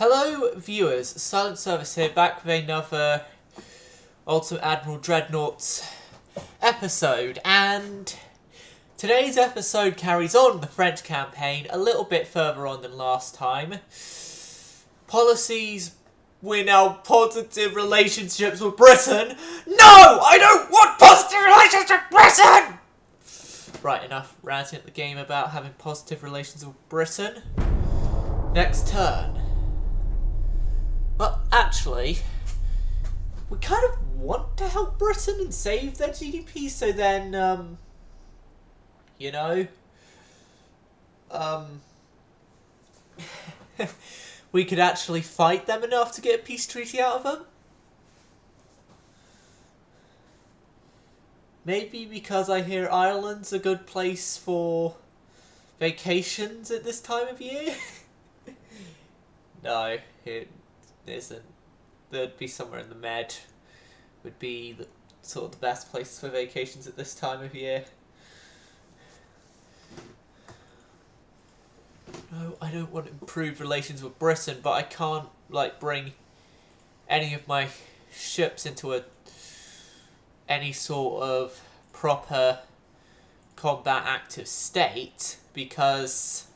Hello viewers, Silent Service here, back with another Ultimate Admiral Dreadnoughts episode, and today's episode carries on the French campaign a little bit further on than last time. Policies, we're now positive relationships with Britain. No! I don't want positive relations with Britain! Right, enough ranting at the game about having positive relations with Britain. Next turn. Well, actually, we kind of want to help Britain and save their GDP, so then, you know, we could actually fight them enough to get a peace treaty out of them. Maybe because I hear Ireland's a good place for vacations at this time of year? No, it isn't. There'd be somewhere in the Med. Would be sort of the best place for vacations at this time of year. No, I don't want improved relations with Britain, but I can't, like, bring any of my ships into any sort of proper combat active state, because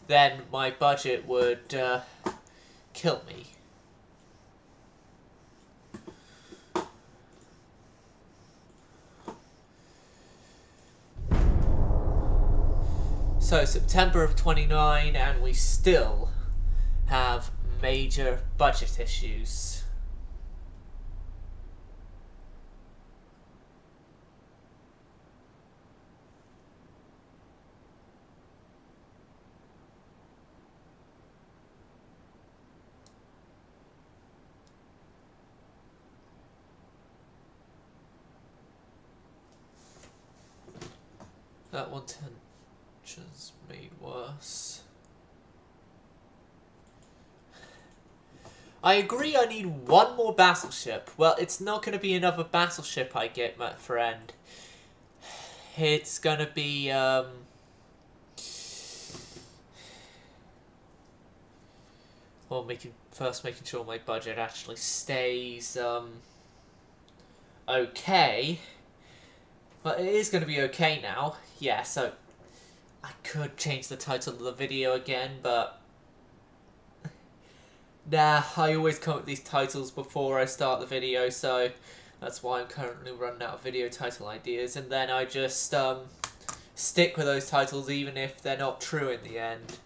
then my budget would kill me. So September of 29, and we still have major budget issues. That one tension's made worse. I agree I need one more battleship. Well, it's not going to be another battleship I get, my friend. It's going to be, well, making sure my budget actually stays, okay. But it is going to be okay now. Yeah, so I could change the title of the video again, but nah, I always come up with these titles before I start the video, so that's why I'm currently running out of video title ideas, and then I just stick with those titles even if they're not true in the end.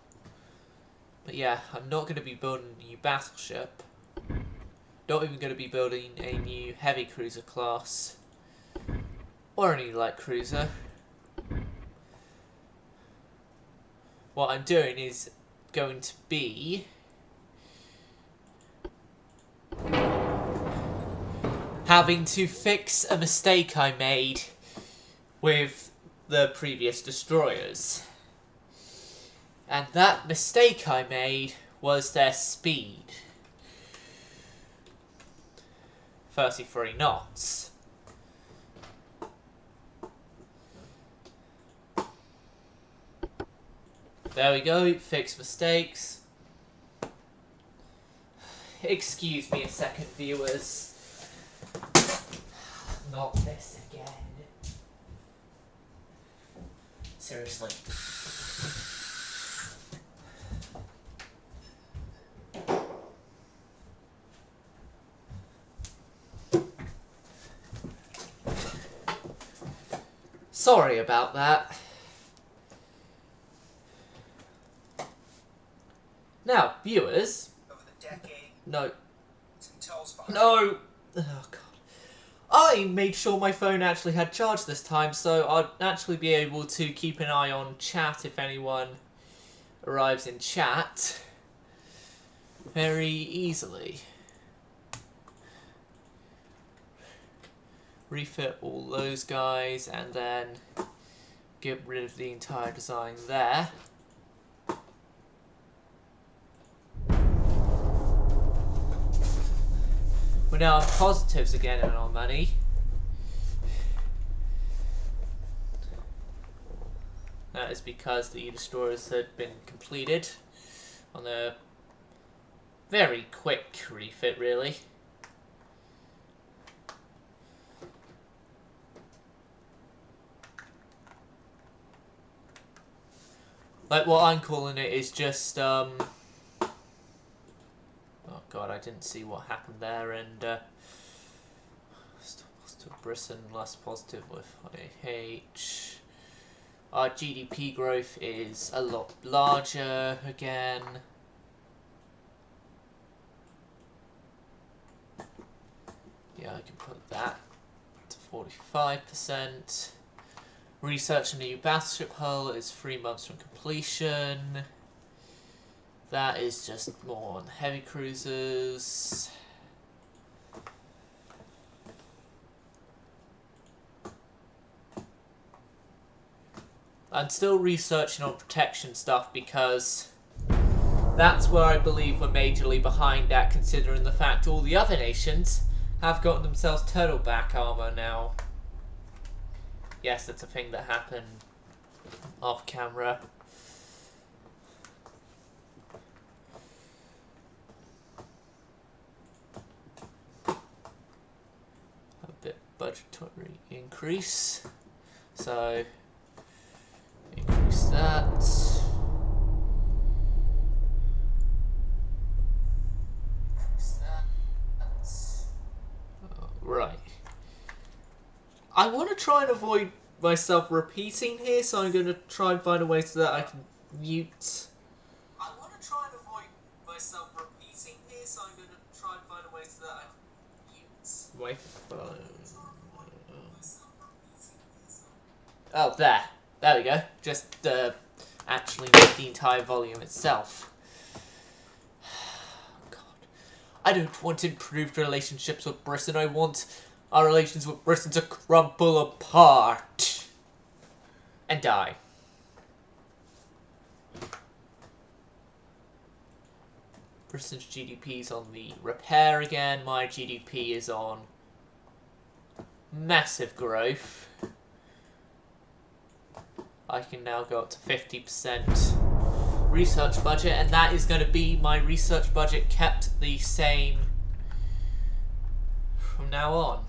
But yeah, I'm not going to be building a new battleship. Not even going to be building a new heavy cruiser class. Or any light cruiser. What I'm doing is going to be having to fix a mistake I made with the previous destroyers. And that mistake I made was their speed. 33 knots. There we go, fix mistakes. Excuse me a second, viewers. Not this again. Seriously. Sorry about that. Now, viewers. Over the decade. No. No. Oh god. I made sure my phone actually had charge this time, so I'd actually be able to keep an eye on chat if anyone arrives in chat very easily. Refit all those guys and then get rid of the entire design there. We're now on positives again in our money. That is because the destroyers had been completed on the very quick refit, really. Like, what I'm calling it is just, oh god, I didn't see what happened there, and, still positive Britain, less positive with IH. Our GDP growth is a lot larger again. Yeah, I can put that to 45%. Research a new battleship hull is 3 months from completion. That is just more on heavy cruisers. I'm still researching on protection stuff because that's where I believe we're majorly behind at, considering the fact all the other nations have gotten themselves turtleback armor now. Yes, that's a thing that happened off camera. A bit budgetary increase. So increase that. Right. I want to try and avoid myself repeating here, so I'm going to try and find a way so that I can mute. I want to try and avoid myself repeating here, so I'm going to try and find a way so that I can mute my phone. Oh, there. There we go. Just actually mute the entire volume itself. I don't want improved relationships with Britain. I want our relations with Britain to crumble apart and die. Britain's GDP is on the repair again. My GDP is on massive growth. I can now go up to 50%. Research budget, and that is going to be my research budget kept the same from now on.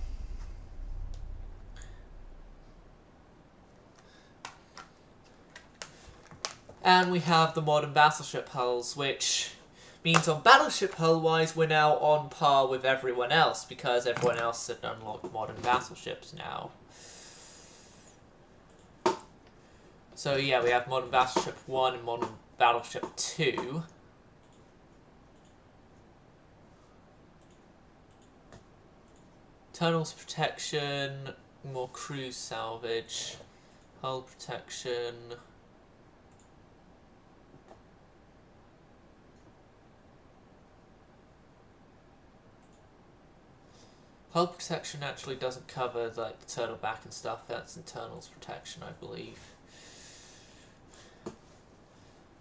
And we have the modern battleship hulls, which means on battleship hull wise we're now on par with everyone else, because everyone else has unlocked modern battleships now. So yeah, we have modern battleship 1 and modern battleship 2. Tunnels protection, more cruise salvage, hull protection. Hull protection actually doesn't cover like turtleback and stuff. That's internals protection, I believe.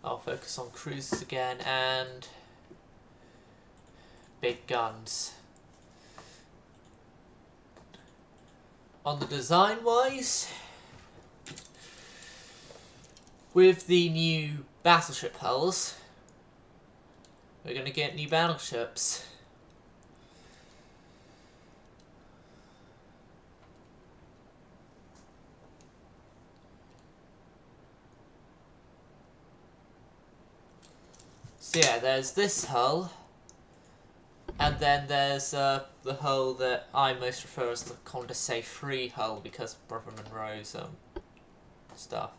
I'll focus on cruisers again and big guns. On the design wise, with the new battleship hulls, we're going to get new battleships. So yeah, there's this hull, and then there's the hull that I most prefer as the Condorcet 3 hull because of Brother Monroe's stuff.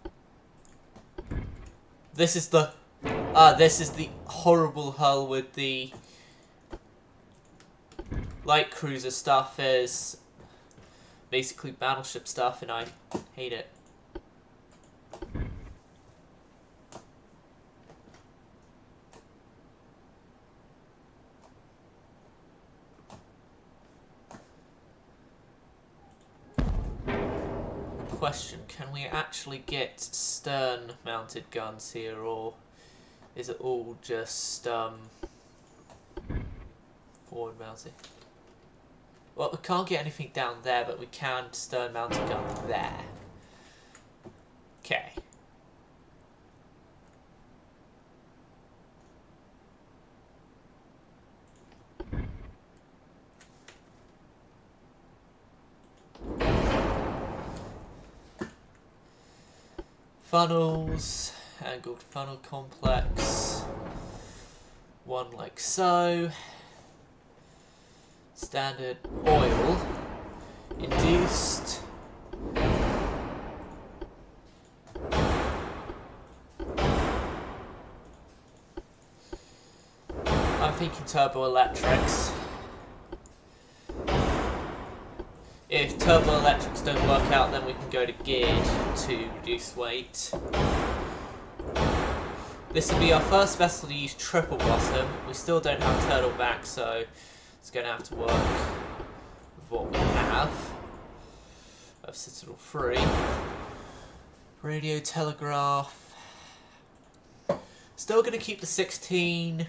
This is the horrible hull with the light cruiser stuff is basically battleship stuff, and I hate it. Question, can we actually get stern mounted guns here, or is it all just forward mounted? Well, we can't get anything down there, but we can stern mounted gun there. Okay. Funnels, angled funnel complex, one like so. Standard oil, induced. I'm thinking turbo electrics. If turbo electrics don't work out, then we can go to geared to reduce weight. This will be our first vessel to use triple bottom. We still don't have turtle back, so it's going to have to work with what we have of Citadel 3. Radio telegraph. Still going to keep the 16,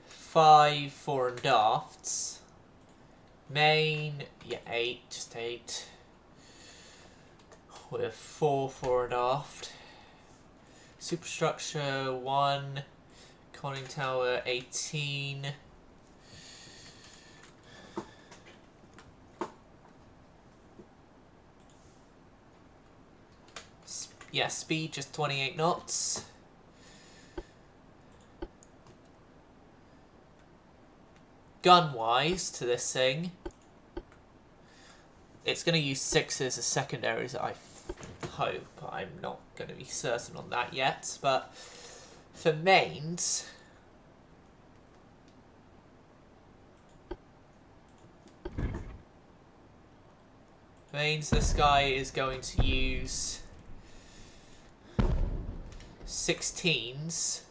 5 fore and afts. Main, yeah, 8, just 8. With 4 fore and aft. Superstructure 1, conning tower 18. Yeah, speed just 28 knots. Gun-wise to this thing, it's going to use 6s as secondaries, I hope. I'm not going to be certain on that yet, but for mains, this guy is going to use 16s.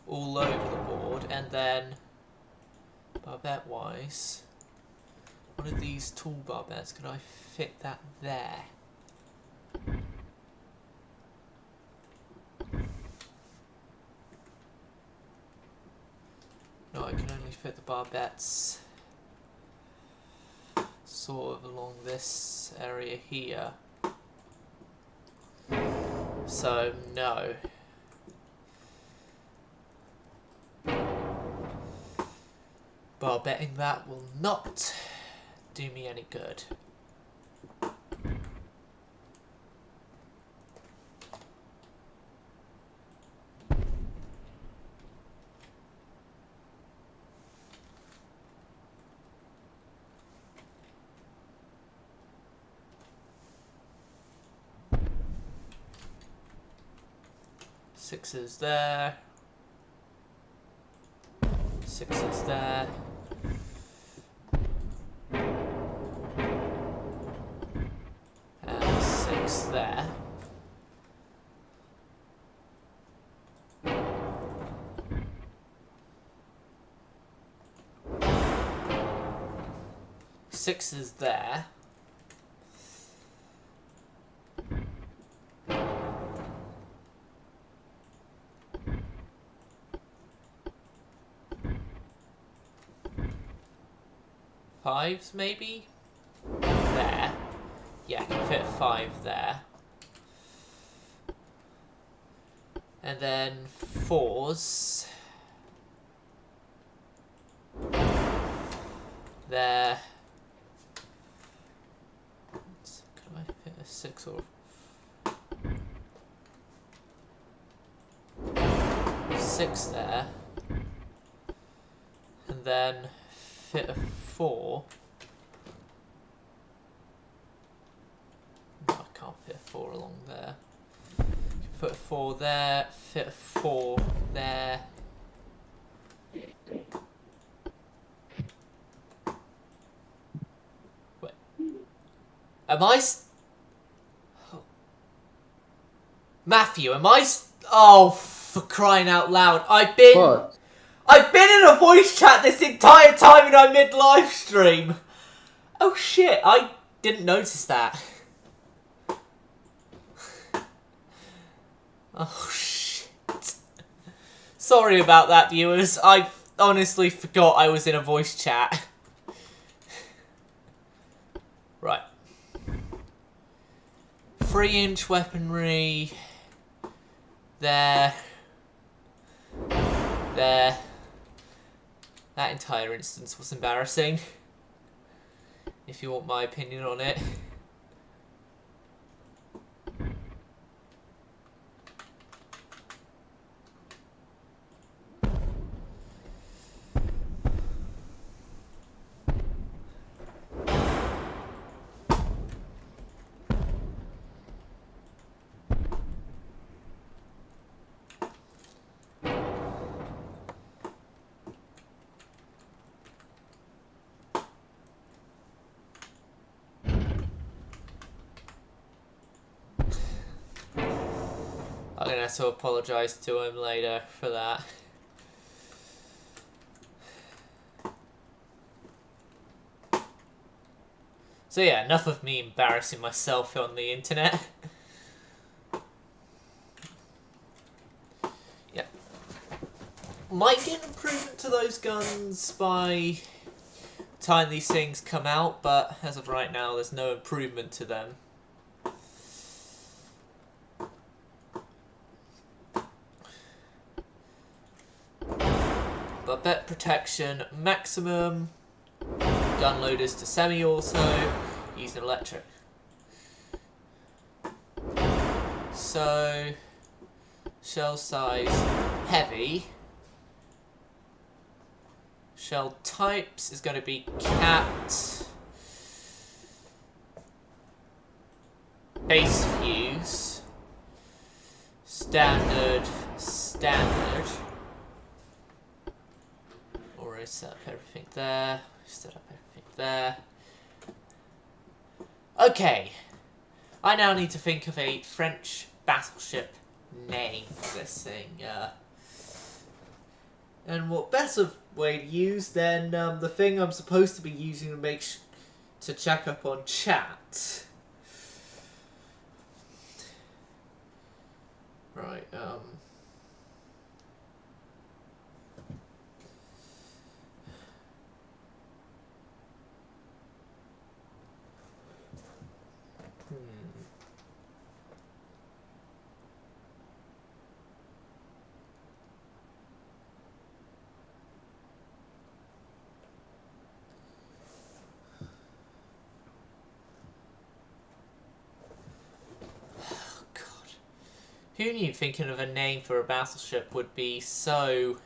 All over the board, and then barbette wise, one of these tall barbettes, can I fit that there? No, I can only fit the barbettes sort of along this area here. So, no. Barbetting that will not do me any good. Sixes there. Sixes there. And 6 there. Sixes there. Fives, maybe? There. Yeah, I can fit a 5 there. And then 4s. There. Can I fit a 6 or... 6 there. And then fit a 4. No, I can't fit a 4 along there. Put a 4 there, fit a 4 there. Wait. Am I... Matthew, am I... Oh, for crying out loud. I've been in a voice chat this entire time and I'm mid-live stream. Oh shit, I didn't notice that. Oh shit. Sorry about that, viewers. I honestly forgot I was in a voice chat. Right. 3-inch weaponry. There. There. That entire instance was embarrassing. if you want my opinion on it. I'm gonna have to apologise to him later for that. So yeah, enough of me embarrassing myself on the internet. Yeah. Might get an improvement to those guns by the time these things come out, but as of right now, there's no improvement to them. But bet protection maximum, gun loaders to semi-auto, using electric. So, shell size heavy. Shell types is going to be capped. Base fuse. Standard. Already set up everything there. Set up everything there. Okay. I now need to think of a French battleship name for this thing. And what better way to use than the thing I'm supposed to be using to to check up on chat. Right, Who knew thinking of a name for a battleship would be so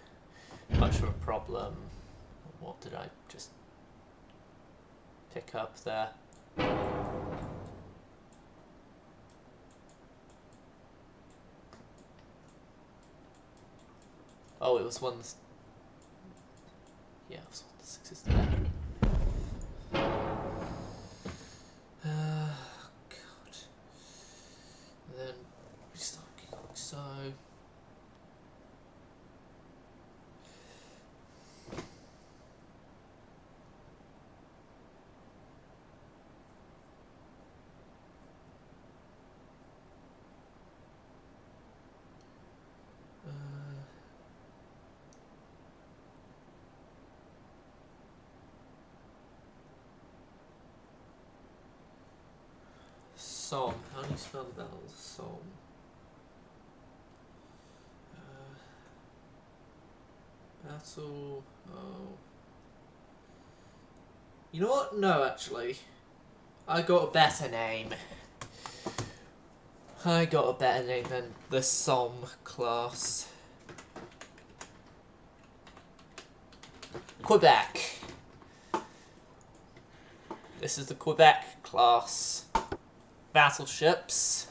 much of a problem? What did I just pick up there? Oh, it was one that's... Yeah, it was one that's existed there. God. And then restart. So... Som. How do you spell that? Som. Battle. Oh. You know what? No, actually. I got a better name. I got a better name than the Som class. Quebec. This is the Quebec class battleships.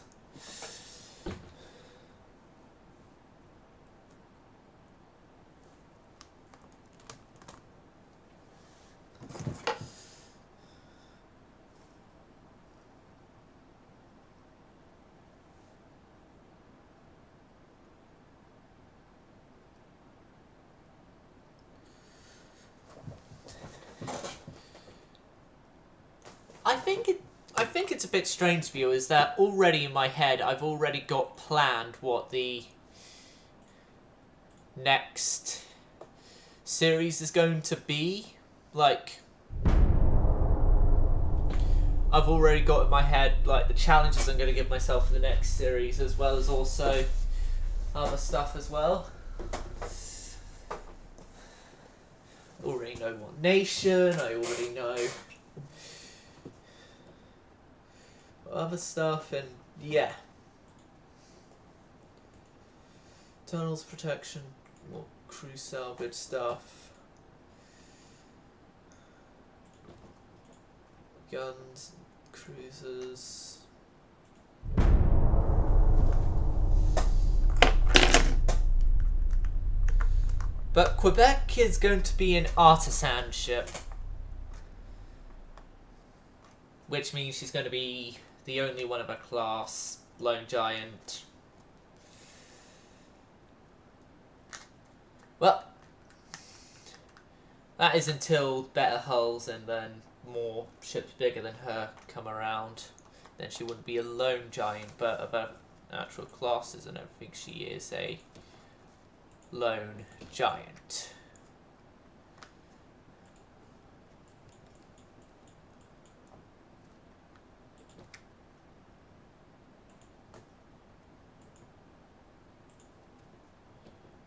I think it's a bit strange for you is that already in my head I've already got planned what the next series is going to be. Like, I've already got in my head like the challenges I'm going to give myself for the next series, as well as also other stuff as well. Already know what nation, I already know other stuff, and yeah. Tunnels protection, more crew salvage stuff. Guns, cruisers. But Quebec is going to be an artisan ship. Which means she's going to be the only one of her class, Lone Giant. Well, that is until better hulls and then more ships bigger than her come around. Then she wouldn't be a Lone Giant, but of her natural classes and everything, she is a Lone Giant.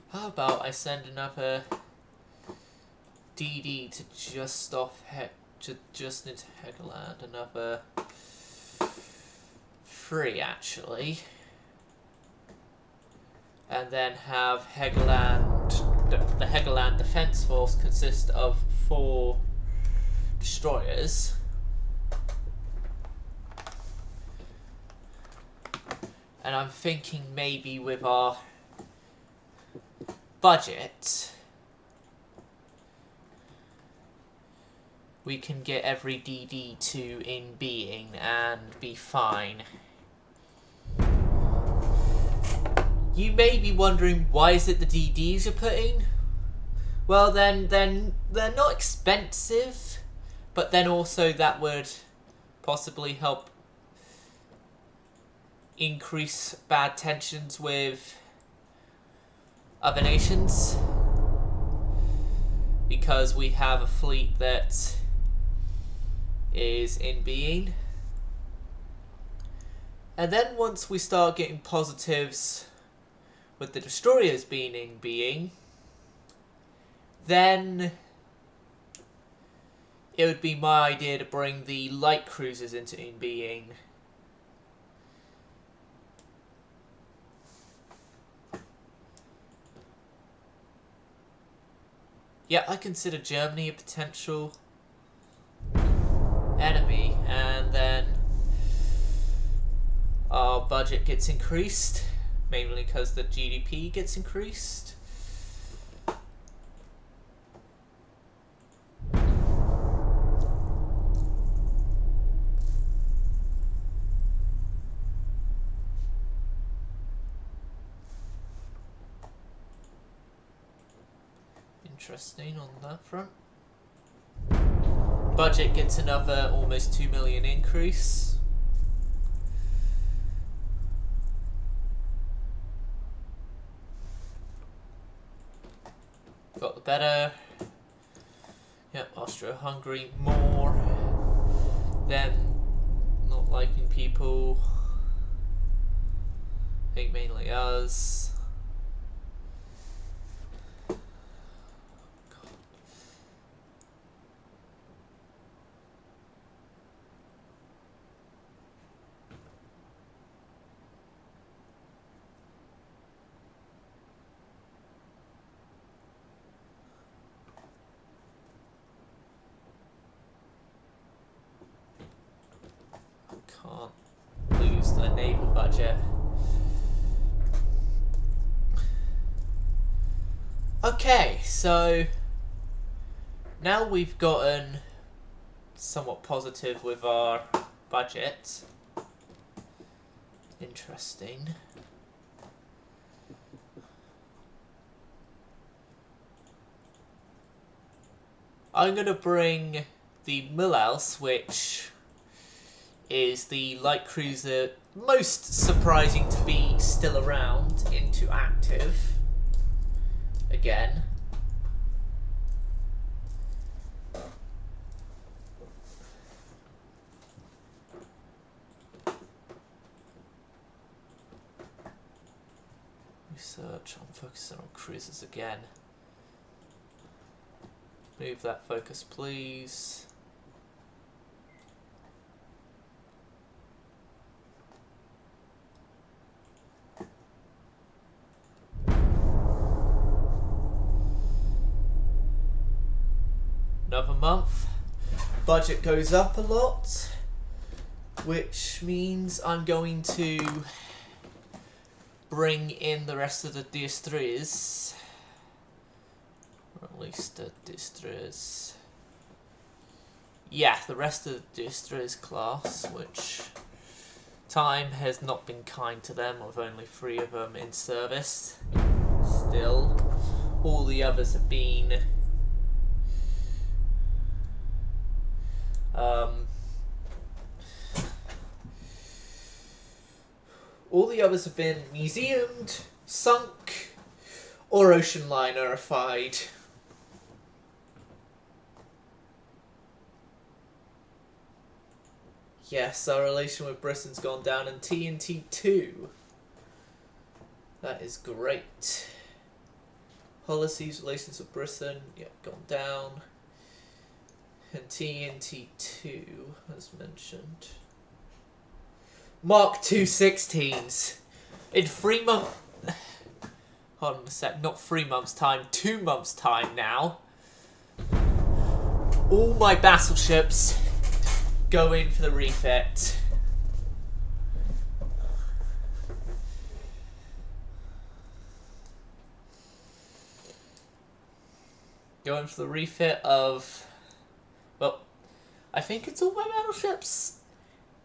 How about I send another DD to just into Hegeland, another 3 actually, and then have Hegeland, the Hegeland Defence Force consist of 4 destroyers. And I'm thinking maybe with our budget, we can get every DD2 in being and be fine. You may be wondering, why is it the DDs you're putting? Well, then they're not expensive, but then also that would possibly help increase bad tensions with other nations, because we have a fleet that is in being. And then once we start getting positives with the destroyers being in being, then it would be my idea to bring the light cruisers into in being. Yeah, I consider Germany a potential enemy, and then our budget gets increased, mainly because the GDP gets increased. Interesting on that front. Budget gets another almost 2 million increase. Got the better. Yep, Austro-Hungary more. Them not liking people. I think mainly us. Can't lose the naval budget. Okay, so now we've gotten somewhat positive with our budget. Interesting. I'm gonna bring the Mulhouse, which is the light cruiser most surprising to be still around, into active again. Research, I'm focusing on cruisers again. Move that focus, please. another month. Budget goes up a lot, which means I'm going to bring in the rest of the DS3s. Or at least the DS3s. Yeah, the rest of the DS3s class, which time has not been kind to them, with only 3 of them in service. Still, all the others have been museumed, sunk, or ocean linerified. Yes, our relation with Britain's gone down in TNT 2. That is great. Policies, relations with Britain, yeah, gone down. And TNT 2, as mentioned. Mark II 16s. In 3 months... Hold on a sec, not 3 months' time, 2 months' time now. All my battleships go in for the refit. Going for the refit of... Well, I think it's all my battleships.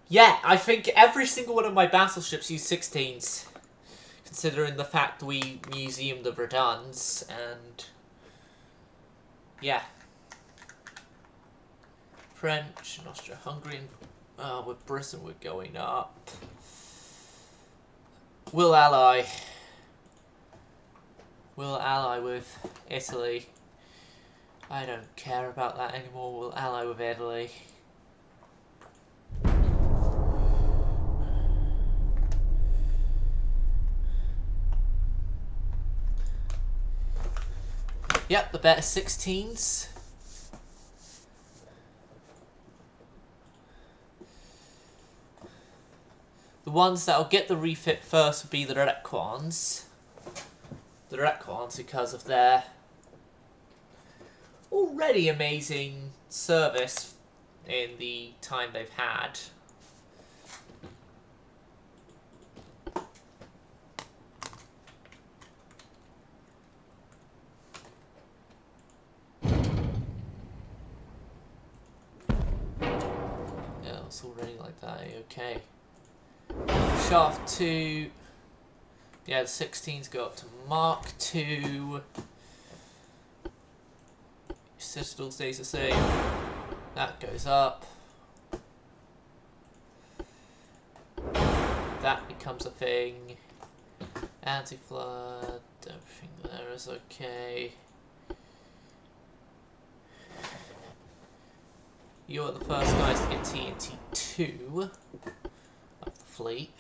Yeah, I think every single one of my battleships use 16s. Considering the fact we museumed the Verdans, and... yeah. French and Austro-Hungarian, with Britain we're going up. We'll ally with Italy. I don't care about that anymore, we'll ally with Italy. Yep, the better 16s. The ones that'll get the refit first will be the Requans. The Requans, because of their already amazing service in the time they've had. Yeah, it's already like that, okay. Shaft 2, yeah, the 16s go up to Mark 2. Citadel stays the same. That goes up. That becomes a thing. Anti-flood, everything there is okay. You're the first guys to get TNT 2 of the fleet.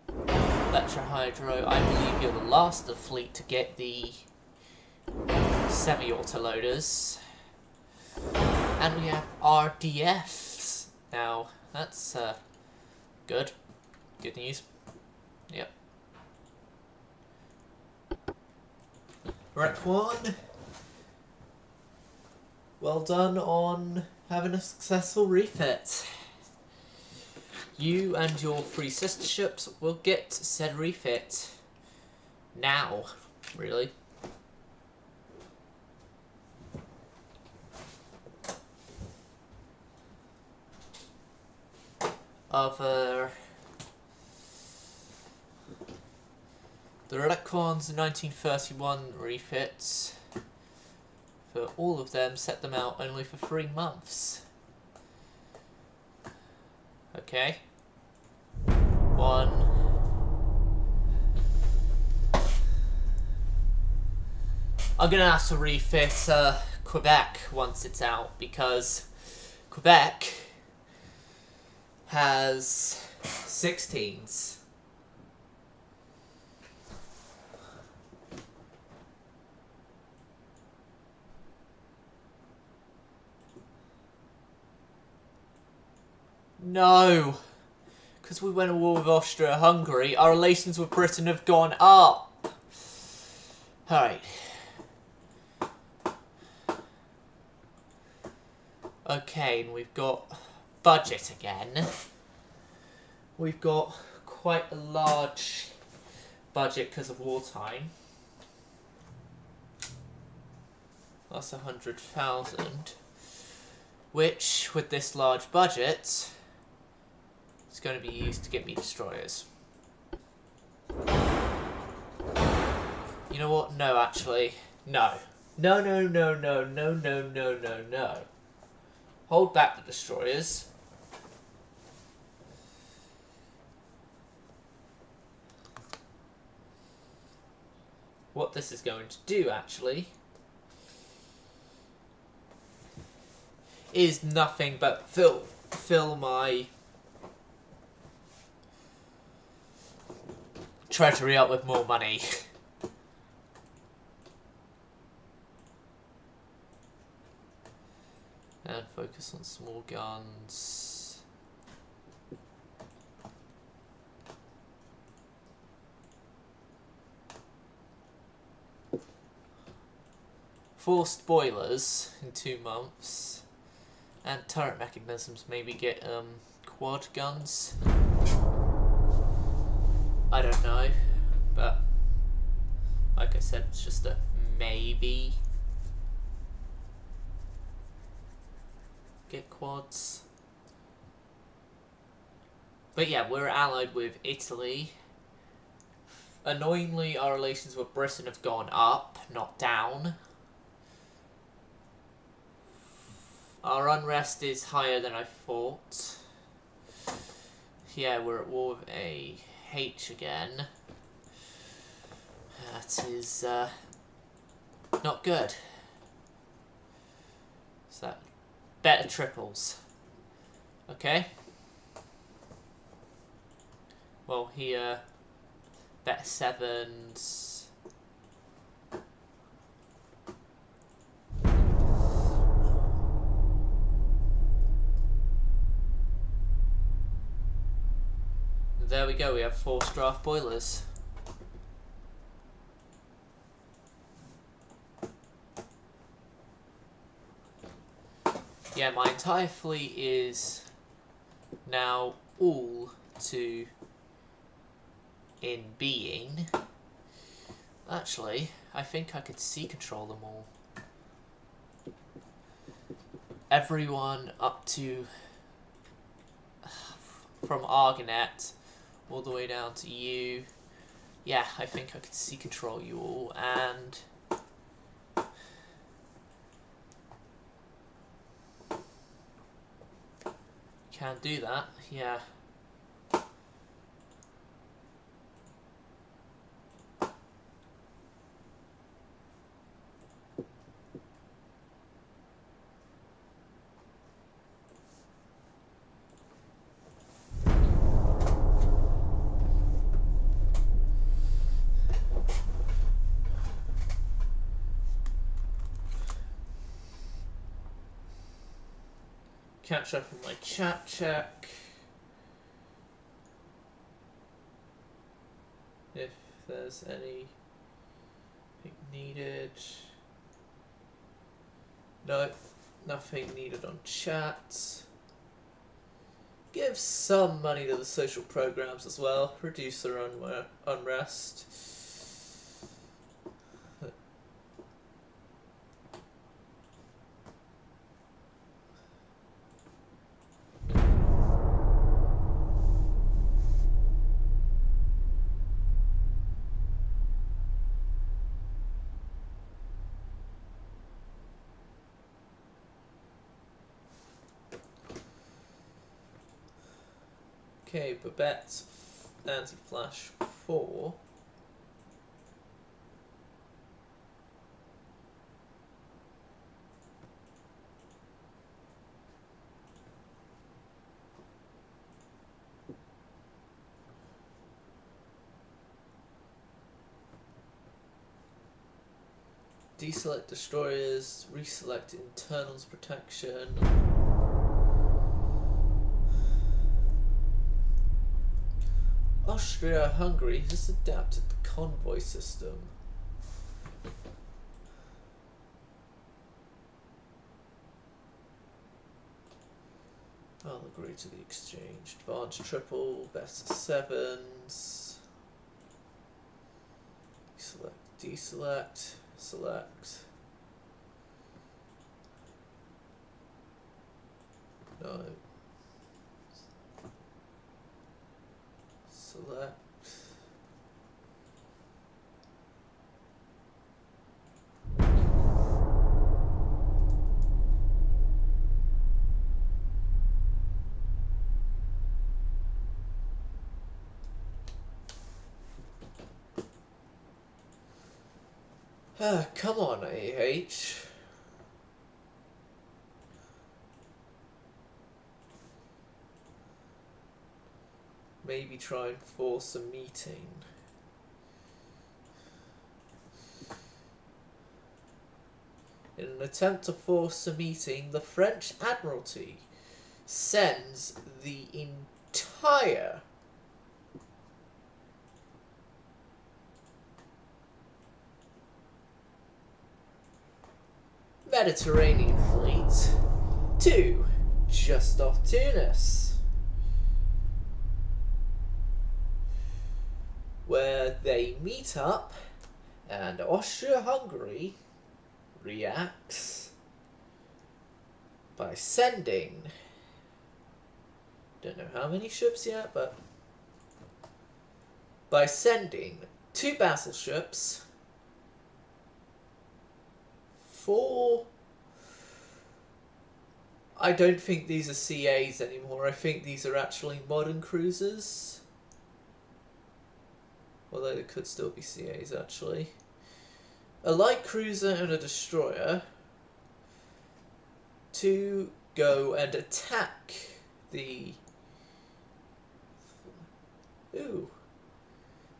Electrohydro, I believe you're the last of the fleet to get the semi-autoloaders. And we have RDFs now. That's good. Good news. Yep. Rep 1. Well done on having a successful refit. You and your 3 sister ships will get said refit now, really. The Requans 1931 refits, for all of them, set them out only for 3 months. Okay. 1. I'm gonna have to refit Quebec once it's out, because Quebec has 16s. No! Because we went to war with Austria-Hungary, our relations with Britain have gone up. Alright. Okay, and we've got budget again. We've got quite a large budget because of wartime. That's 100,000. Which, with this large budget, is going to be used to get me destroyers. You know what? No, actually. No. No, no, no, no, no, no, no, no, no. Hold back the destroyers. What this is going to do, actually, is nothing but fill my treasury up with more money. And focus on small guns. Forced boilers in 2 months. And turret mechanisms, maybe get quad guns. I don't know, but like I said, it's just a maybe. Get quads. But yeah, we're allied with Italy. Annoyingly, our relations with Britain have gone up, not down. Our unrest is higher than I thought. Yeah, we're at war with a H again. That is not good. So, better triples. Okay. Well, here, better sevens. There we go, we have 4 draft boilers. Yeah, my entire fleet is now all in being. Actually, I think I could sea control them all. Everyone up to from Argonet all the way down to you. Yeah, I think I could sea control you all, and can do that, yeah. Catch up on my chat check. If there's anything needed. No, nothing needed on chat. Give some money to the social programs as well. Reduce their unrest. Okay, Babette, anti-flash 4. Deselect destroyers, reselect internals protection. Austria-Hungary has adapted the convoy system. to the exchange. Advanced triple, best of sevens. Select, deselect, select. No. Select. Come on, AH. Maybe try and force a meeting. In an attempt to force a meeting, the French Admiralty sends the entire Mediterranean fleet to just off Tunis, where they meet up and Austria-Hungary reacts by sending, don't know how many ships yet, but by sending 2 battleships, 4, I don't think these are CAs anymore, I think these are actually modern cruisers, although they could still be CAs actually. A light cruiser and a destroyer to go and attack the... Ooh.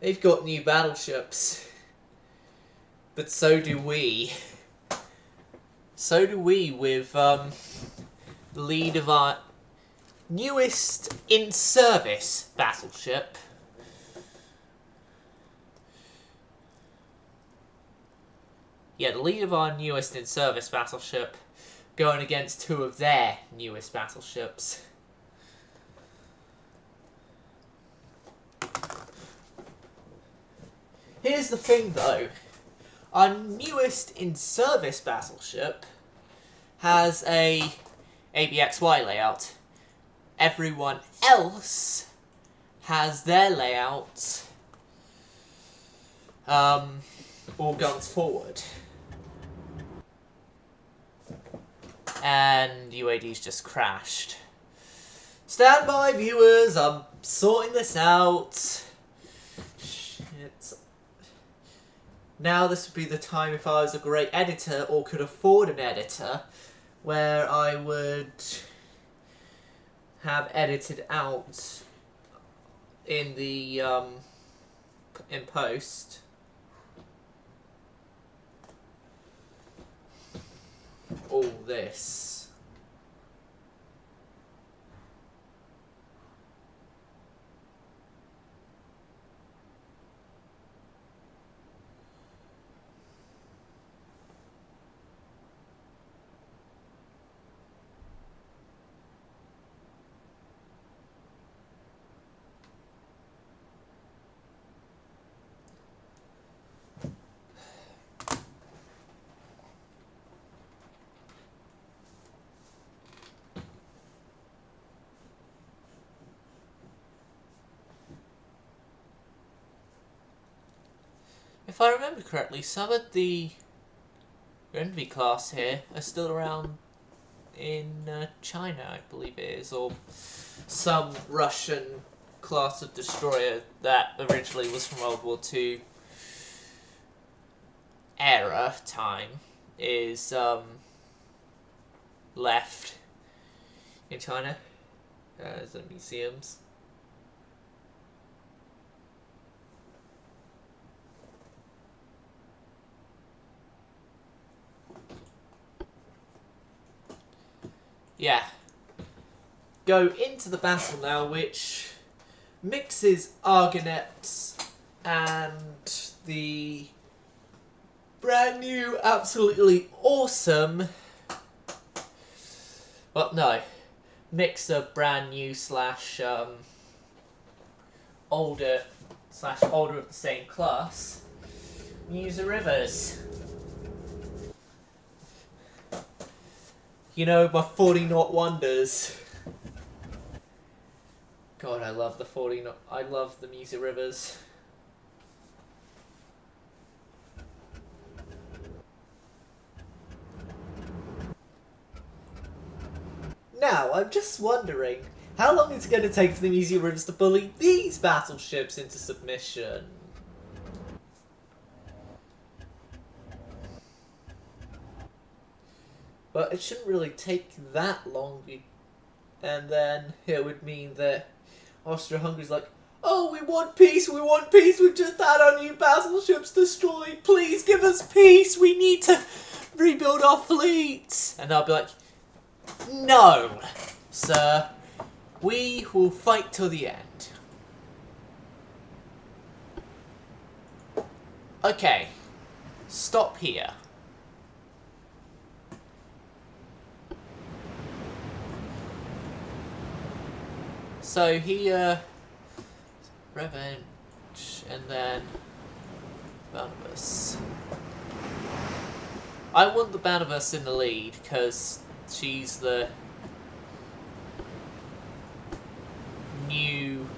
They've got new battleships. But so do we. So do we with the lead of our newest in-service battleship. Yeah, the lead of our newest in-service battleship going against 2 of their newest battleships. Here's the thing though, our newest in-service battleship has a ABXY layout. Everyone else has their layout all guns forward. And UAD's just crashed. Stand by, viewers, I'm sorting this out. Shit. Now this would be the time if I was a great editor or could afford an editor, where I would have edited out in the in post all this. If I remember correctly, some of the Envy class here are still around in China, I believe it is, or some Russian class of destroyer that originally was from World War II era time is left in China as the museums. Yeah. Go into the battle now, which mixes Argonets and the brand new, absolutely awesome... Well, no. mix of brand new slash older of the same class. Muser Rivers. You know, my 40-knot wonders. God, I love the 40-knot. I love the Muser Rivers. Now, I'm just wondering, how long is it going to take for the Muser Rivers to bully these battleships into submission? But it shouldn't really take that long. And then it would mean that Austria-Hungary's like, oh, we want peace, we've just had our new battleships destroyed, please give us peace, we need to rebuild our fleets. And they'll be like, no, sir, we will fight till the end. Okay, stop here. So here, Revenge, and then Barnabas. I want the Barnabas in the lead because she's the new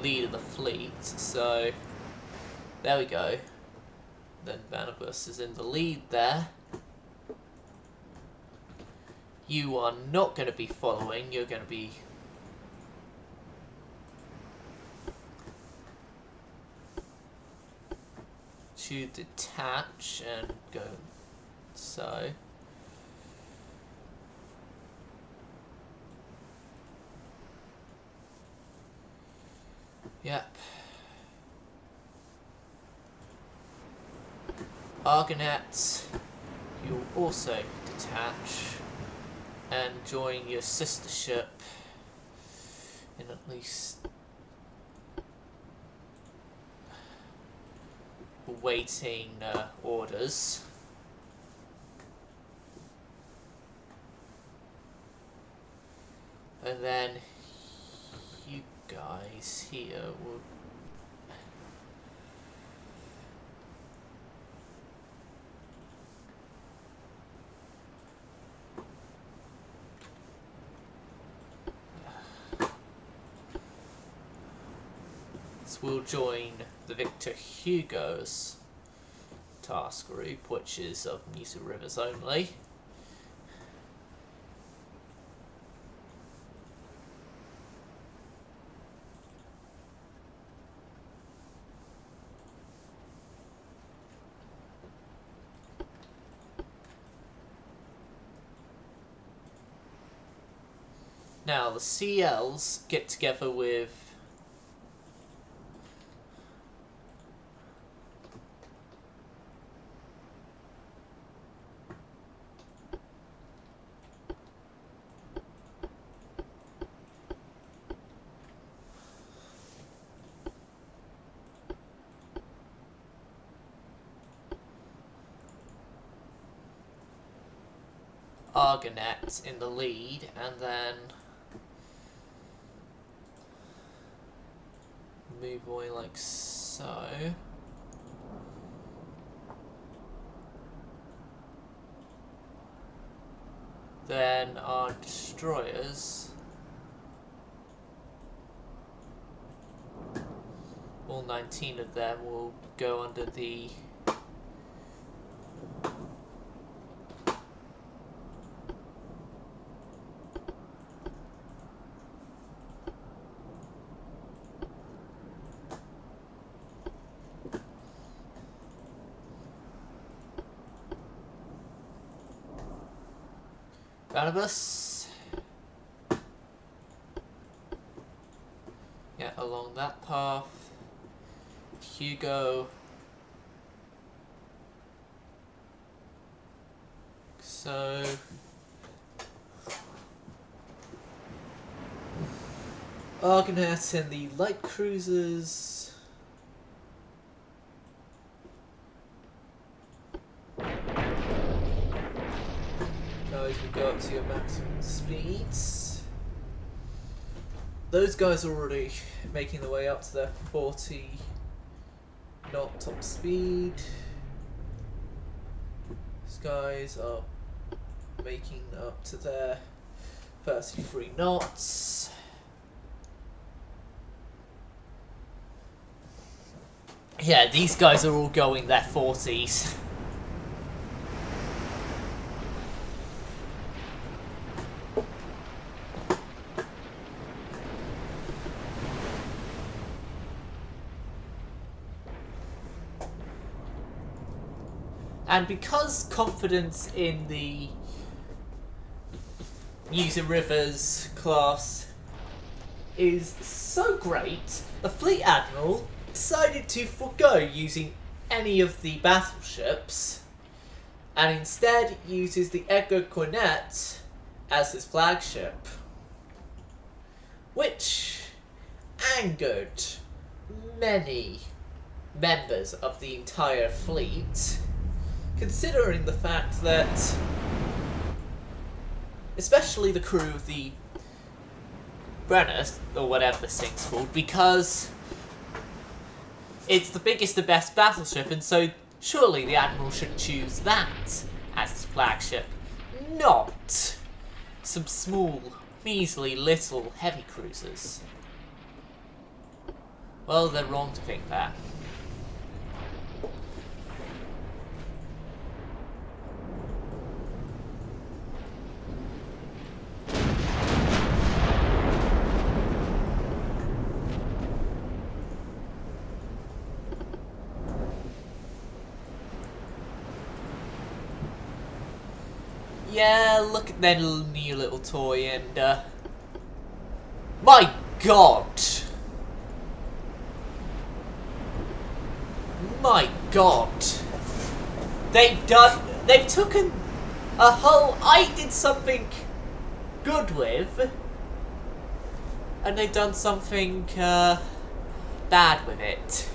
lead of the fleet. So there we go. Then Barnabas is in the lead there. You are not going to be following. You're going to be to detach and go so. Yep. Argonaut, you'll also detach and join your sister ship in at least awaiting orders. And then you guys here will will join the Victor Hugo's task group, which is of Muser Rivers only. Now the CLs get together with Argonaut in the lead, and then move away like so. Then our destroyers, all 19 of them, will go under the Barnabas. Yeah, along that path. Hugo. So Argonaut and the light cruisers. Guys, we go up to your maximum speeds. those guys are already making their way up to their 40 knot top speed. These guys are making up to their 33 knots. Yeah, these guys are all going their 40s. And because confidence in the User Rivers class is so great, the Fleet Admiral decided to forego using any of the battleships and instead uses the Edgar Cornet as his flagship, which angered many members of the entire fleet, considering the fact that, especially the crew of the Brenner, or whatever this thing's called, because it's the biggest and best battleship, and so surely the Admiral should choose that as his flagship, not some small, measly little heavy cruisers. Well, they're wrong to think that. Yeah, look at their new little toy, and my God! My God! They've taken a whole I did something good with, and they've done something bad with it.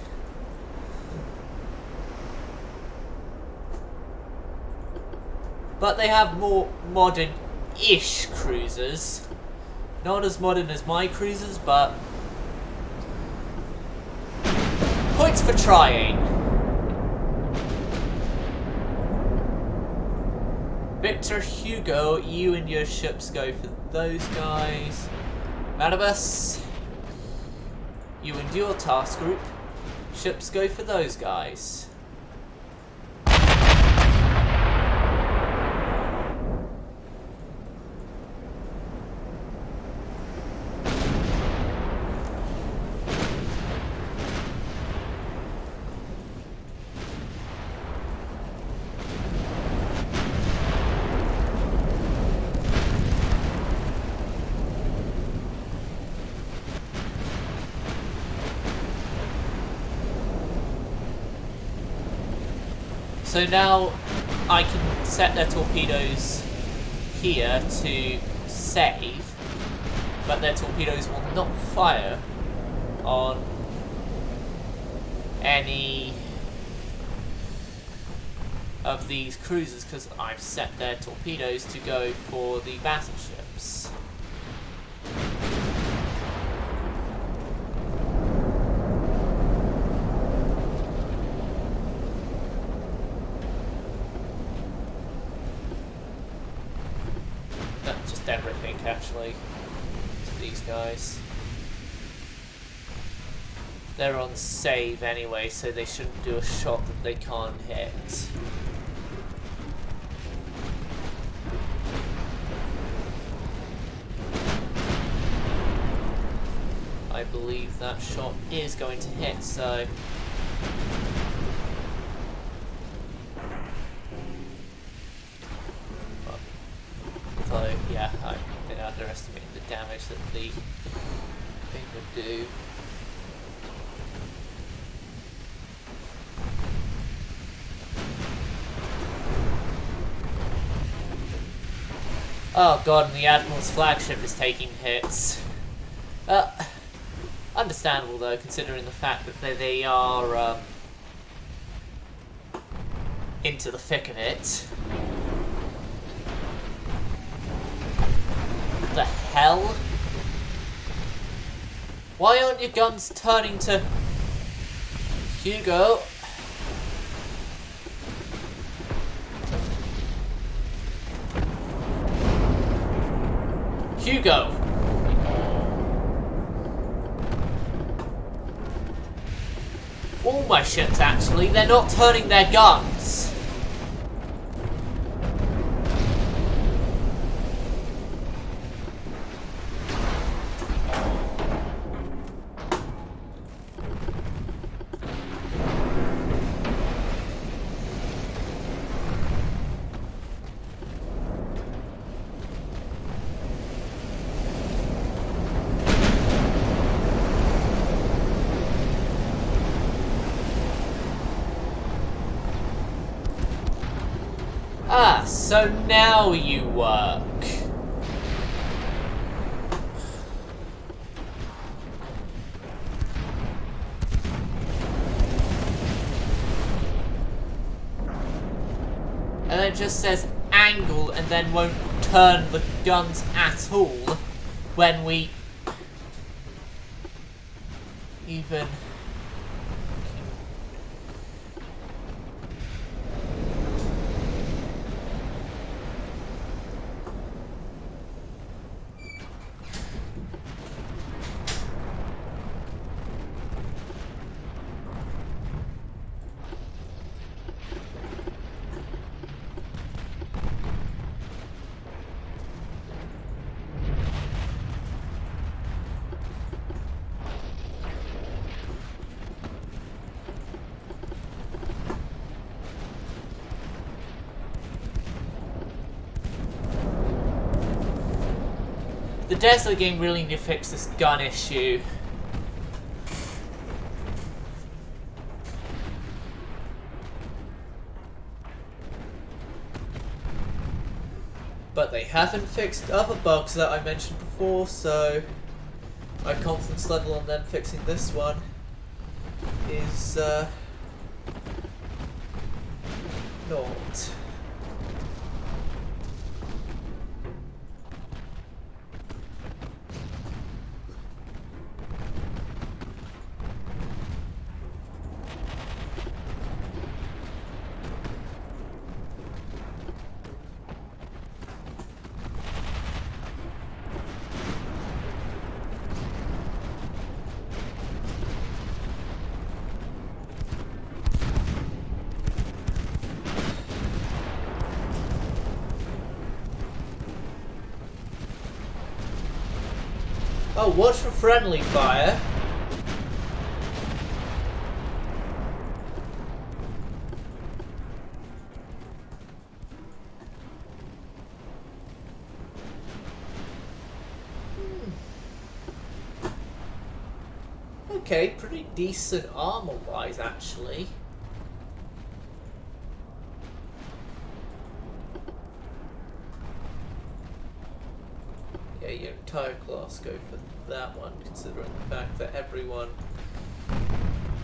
But they have more modern-ish cruisers. Not as modern as my cruisers, but points for trying. Victor Hugo, you and your ships go for those guys. Manibus, you and your task group, ships go for those guys. So now I can set their torpedoes here to save, but their torpedoes will not fire on any of these cruisers because I've set their torpedoes to go for the battleships. Everything actually to these guys. They're on save anyway, so they shouldn't do a shot that they can't hit. I believe that shot is going to hit, so yeah, I've been underestimating the damage that the thing would do. Oh God, and the Admiral's flagship is taking hits. Understandable though, considering the fact that they are into the thick of it. The hell? Why aren't your guns turning to Hugo? Hugo! All my ships, actually, they're not turning their guns. Ah, so now you work. And it just says angle and then won't turn the guns at all when we even... The devs of the game really need to fix this gun issue. But they haven't fixed other bugs that I mentioned before, so my confidence level on them fixing this one is not. Oh, watch for friendly fire. Okay, pretty decent armor-wise, actually. Yeah, your entire class go for that one, considering the fact that everyone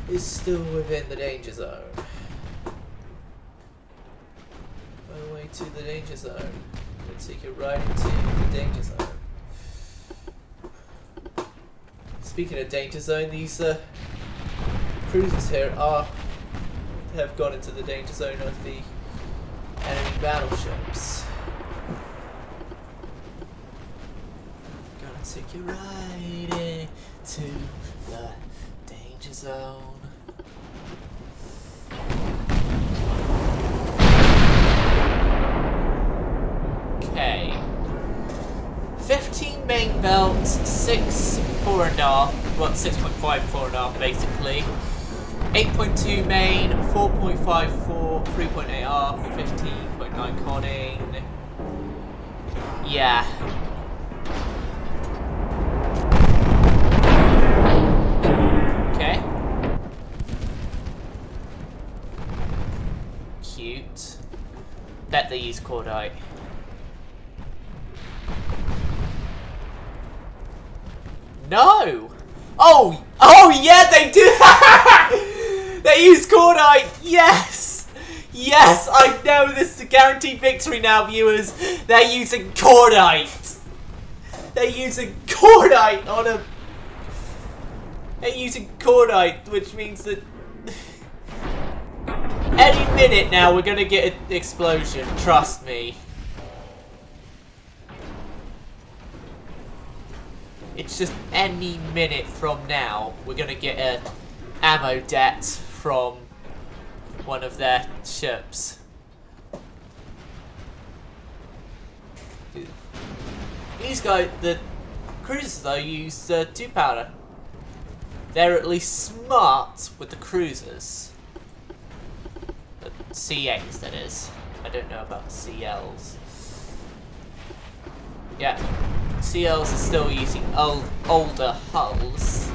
is still within the danger zone. My way to the danger zone. Let's take you right into the danger zone. Speaking of danger zone, these cruisers here have gone into the danger zone of the enemy battleships. Gonna take you right into the danger zone. Okay. 15 main belts, 6 4.5, well 6.5 4.5 basically. 8.2 main, 4.54, 3.8 R, 15.9 conning. Yeah. Okay. Cute. Bet they use cordite. No! Oh! Oh yeah, they do! They use cordite! Yes! Yes! I know this is a guaranteed victory now, viewers! They're using cordite! They're using cordite on a... They're using cordite, which means that any minute now we're gonna get an explosion, trust me. It's just any minute from now we're gonna get an ammo debt from one of their ships. These guys, the cruisers though, use 2 powder. They're at least smart with the cruisers. The C8s, that is. I don't know about CLs. Yeah, CLs are still using older hulls.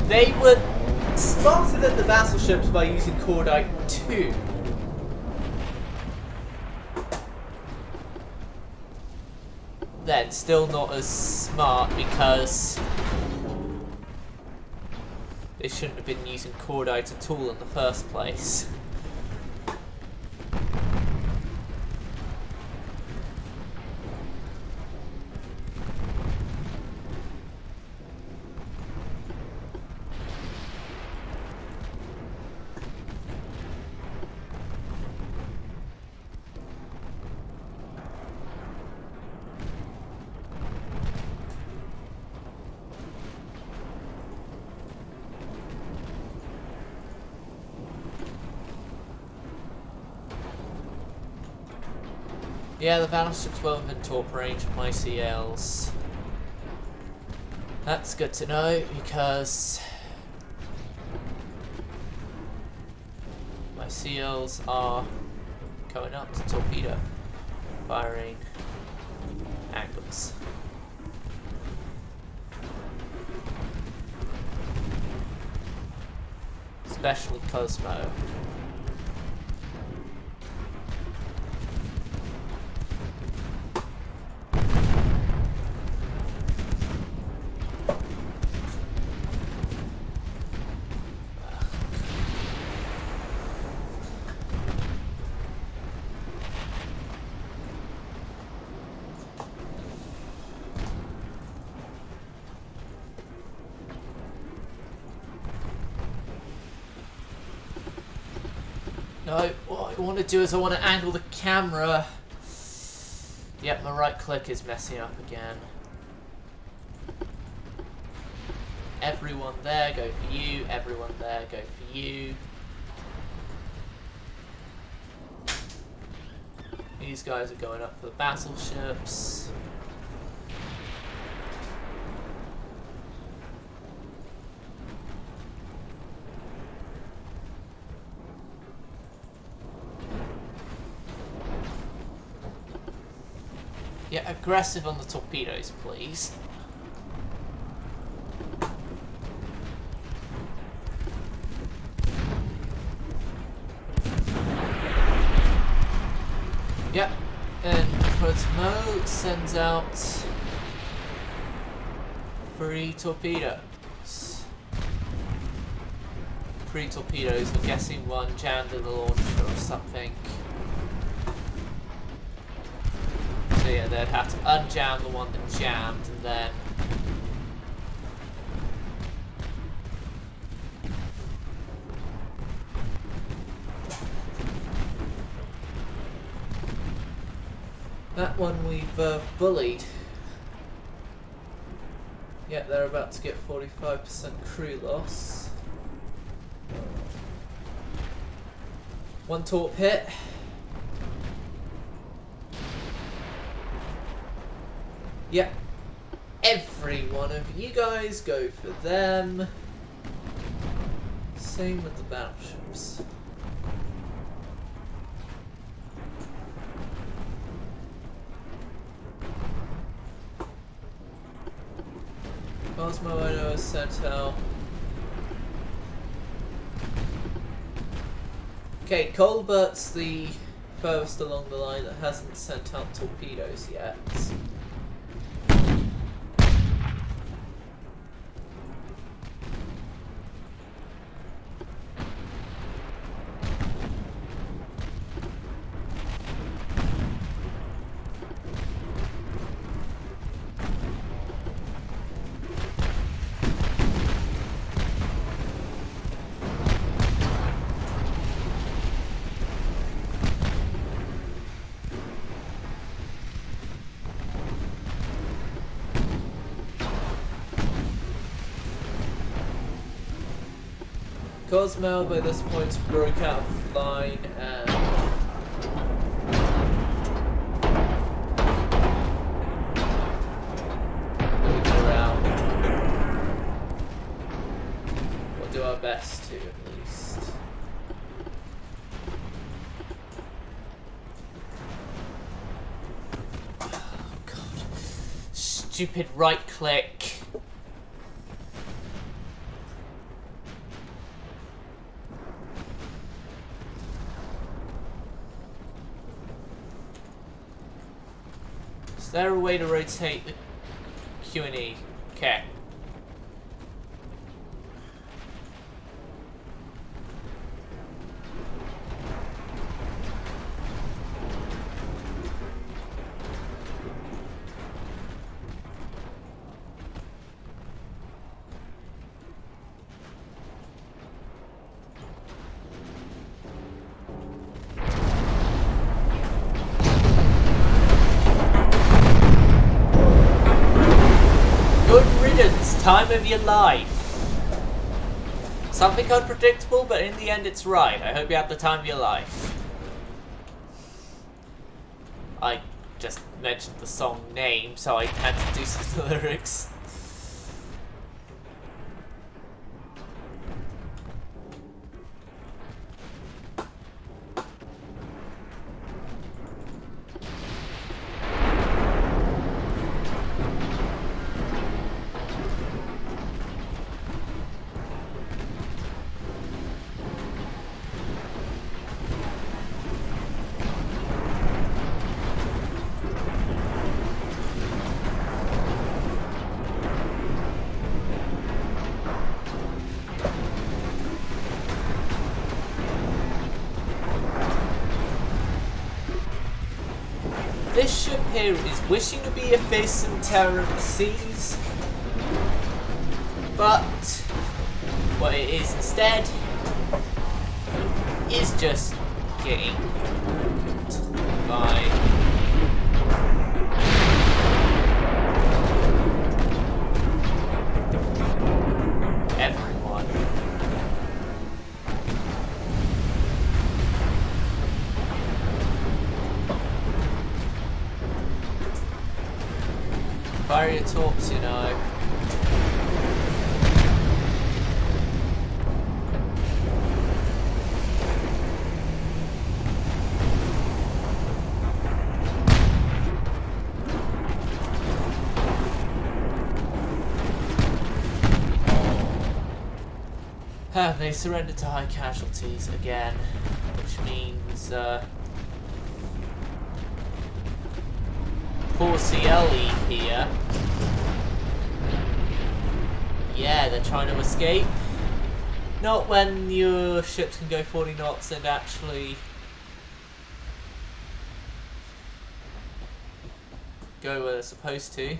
They were smarter than the battleships by using cordite too. Then still not as smart because they shouldn't have been using cordite at all in the first place. Yeah, the battleships were within torp range of my CLs. That's good to know because my CLs are going up to torpedo firing angles. Especially Cosmo. No, what I want to do is I want to angle the camera. Yep, my right click is messing up again. Everyone there, go for you. Everyone there, go for you. These guys are going up for the battleships. Yeah, aggressive on the torpedoes, please. Yep, and Cosmo sends out 3 torpedoes. 3 torpedoes, I'm guessing one jammed in the launcher or something. So yeah, they'd have to unjam the one that jammed and then that one we've bullied. Yep, they're about to get 45% crew loss. 1 torp hit. Yep, every one of you guys go for them. Same with the battleships. Cosmo, I know, is sent out. Okay, Colbert's the furthest along the line that hasn't sent out torpedoes yet. Cosmo by this point broke out of line and moving around. We'll do our best to, at least. Oh god. Stupid right click. Is there a way to rotate the Q&E? Okay. Time of your life. Something unpredictable, but in the end it's right. I hope you had the time of your life. I just mentioned the song name, so I had to do some lyrics. This ship here is wishing to be a face in terror of the seas, but what it is instead is just getting by everyone. Fire your torps, you know. They surrendered to high casualties again, which means poor CLE here. Yeah, they're trying to escape. Not when your ships can go 40 knots and actually go where they're supposed to.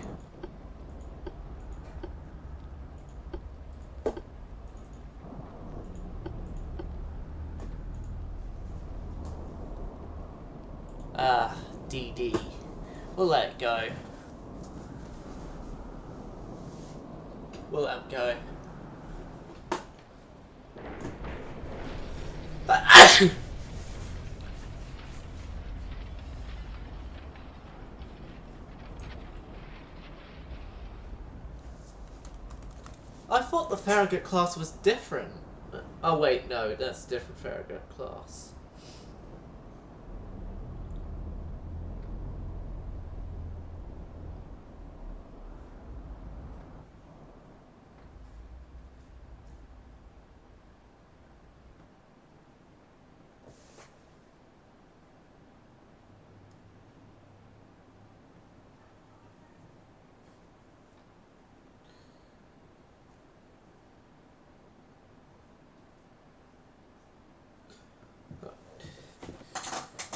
DD. We'll let it go. We'll let him go. But I thought the Farragut class was different. Oh wait, no, that's a different Farragut class.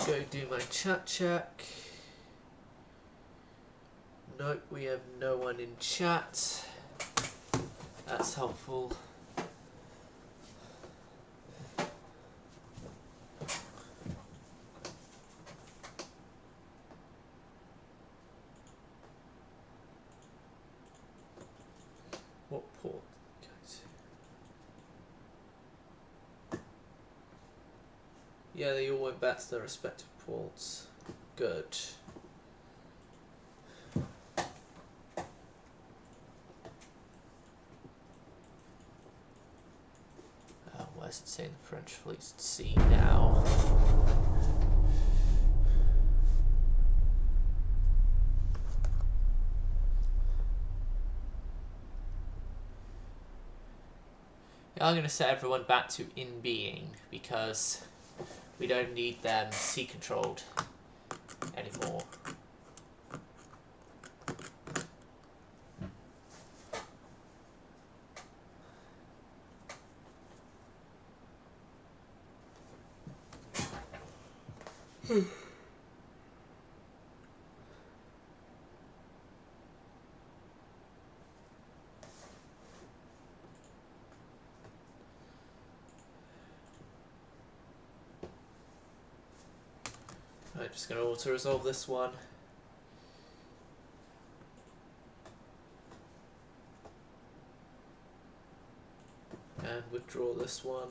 Go do my chat check. Nope, we have no one in chat. That's helpful. What port? Yeah, they all went back to their respective ports. Good. Where's it saying the French fleet's at sea now? I'm going to set everyone back to in being because we don't need them sea controlled anymore. I'm just going to auto-resolve this one. And withdraw this one.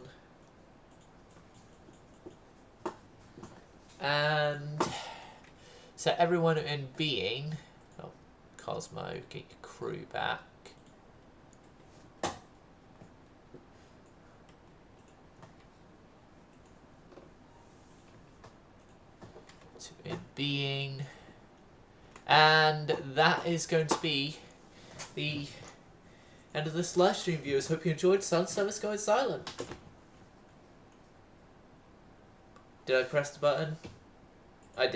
And set everyone in being. Oh, Cosmo, get your crew back. In being, and that is going to be the end of this live stream, viewers. Hope you enjoyed. Sound service going silent. Did I press the button?